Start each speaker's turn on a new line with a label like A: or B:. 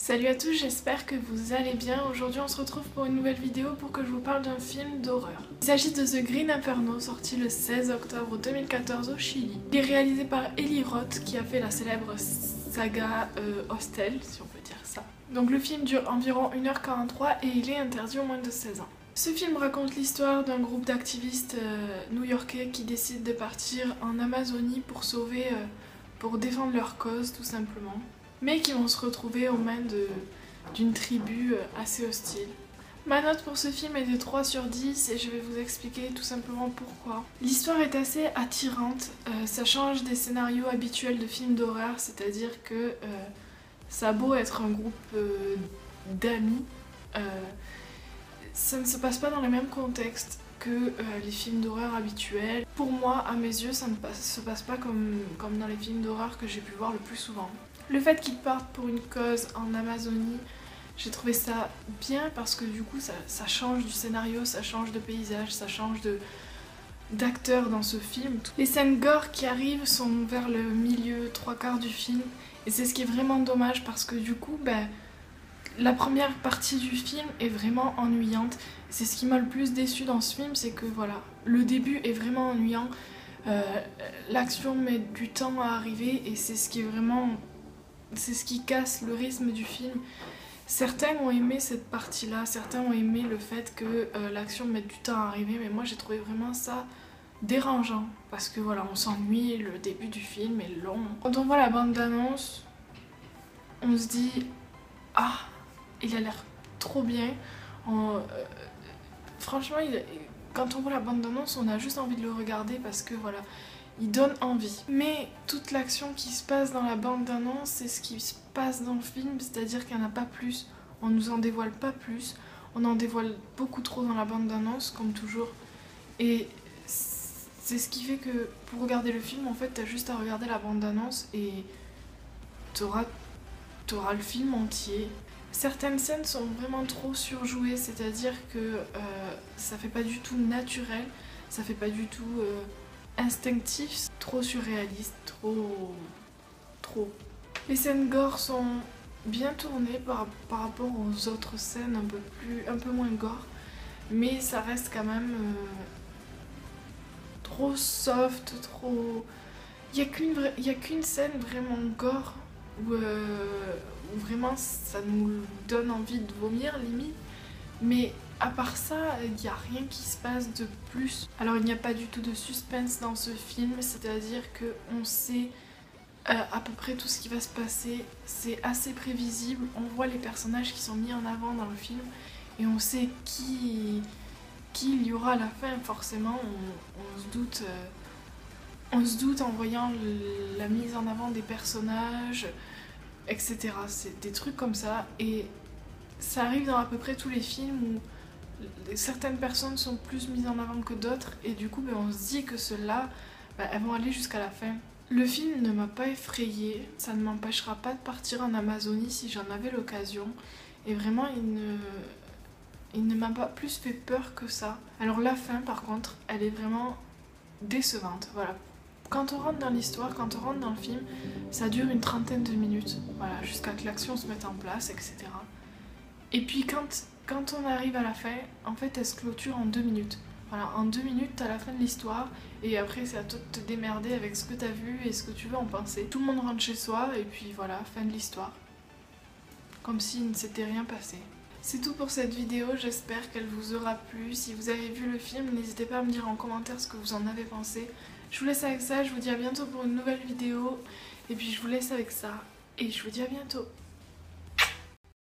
A: Salut à tous, j'espère que vous allez bien. Aujourd'hui on se retrouve pour une nouvelle vidéo pour que je vous parle d'un film d'horreur. Il s'agit de The Green Inferno, sorti le 16 octobre 2014 au Chili. Il est réalisé par Eli Roth qui a fait la célèbre saga Hostel, si on peut dire ça. Donc le film dure environ 1h43 et il est interdit aux moins de 16 ans. Ce film raconte l'histoire d'un groupe d'activistes new-yorkais qui décident de partir en Amazonie pour défendre leur cause tout simplement, mais qui vont se retrouver aux mains d'une tribu assez hostile. Ma note pour ce film est de 3 sur 10 et je vais vous expliquer tout simplement pourquoi. L'histoire est assez attirante, ça change des scénarios habituels de films d'horreur, c'est-à-dire que ça a beau être un groupe d'amis, ça ne se passe pas dans le même contexte que les films d'horreur habituels. Pour moi, à mes yeux, ça ne se passe pas comme dans les films d'horreur que j'ai pu voir le plus souvent. Le fait qu'ils partent pour une cause en Amazonie, j'ai trouvé ça bien parce que du coup ça change du scénario, ça change de paysage, ça change d'acteurs dans ce film. Les scènes gore qui arrivent sont vers le milieu, 3/4 du film et c'est ce qui est vraiment dommage parce que du coup la première partie du film est vraiment ennuyante. C'est ce qui m'a le plus déçu dans ce film, c'est que voilà, le début est vraiment ennuyant, l'action met du temps à arriver et c'est ce qui casse le rythme du film. Certains ont aimé cette partie-là, certains ont aimé le fait que l'action mette du temps à arriver, mais moi j'ai trouvé vraiment ça dérangeant parce que voilà, on s'ennuie, le début du film est long. Quand on voit la bande-annonce, on se dit « Ah, il a l'air trop bien ». Franchement, quand on voit la bande-annonce, on a juste envie de le regarder parce que voilà, il donne envie. Mais toute l'action qui se passe dans la bande-annonce, c'est ce qui se passe dans le film, c'est-à-dire qu'il n'y en a pas plus. On nous en dévoile pas plus. On en dévoile beaucoup trop dans la bande-annonce, comme toujours. Et c'est ce qui fait que pour regarder le film, en fait, t'as juste à regarder la bande-annonce et t'auras le film entier. Certaines scènes sont vraiment trop surjouées, c'est-à-dire que ça fait pas du tout naturel, ça fait pas du tout instinctif, trop surréaliste, trop. Les scènes gore sont bien tournées par rapport aux autres scènes un peu moins gore, mais ça reste quand même trop soft, trop... Il y a qu'une scène vraiment gore où vraiment ça nous donne envie de vomir limite, mais à part ça, il n'y a rien qui se passe de plus. Alors il n'y a pas du tout de suspense dans ce film, c'est-à-dire qu'on sait à peu près tout ce qui va se passer, c'est assez prévisible, on voit les personnages qui sont mis en avant dans le film et on sait qui il y aura à la fin, forcément on se doute en voyant la mise en avant des personnages, etc. C'est des trucs comme ça et ça arrive dans à peu près tous les films où certaines personnes sont plus mises en avant que d'autres et du coup on se dit que ceux-là elles vont aller jusqu'à la fin. Le film ne m'a pas effrayée, ça ne m'empêchera pas de partir en Amazonie si j'en avais l'occasion et vraiment il ne m'a pas plus fait peur que ça. Alors la fin par contre elle est vraiment décevante, voilà. Quand on rentre dans l'histoire, quand on rentre dans le film, ça dure une trentaine de minutes, voilà, jusqu'à que l'action se mette en place, etc. Et puis quand on arrive à la fin, en fait elle se clôture en 2 minutes. Voilà, en 2 minutes t'as la fin de l'histoire et après c'est à toi de te démerder avec ce que t'as vu et ce que tu veux en penser. Tout le monde rentre chez soi et puis voilà, fin de l'histoire. Comme s'il ne s'était rien passé. C'est tout pour cette vidéo, j'espère qu'elle vous aura plu. Si vous avez vu le film, n'hésitez pas à me dire en commentaire ce que vous en avez pensé. Je vous laisse avec ça, je vous dis à bientôt pour une nouvelle vidéo. Et puis je vous laisse avec ça. Et je vous dis à bientôt.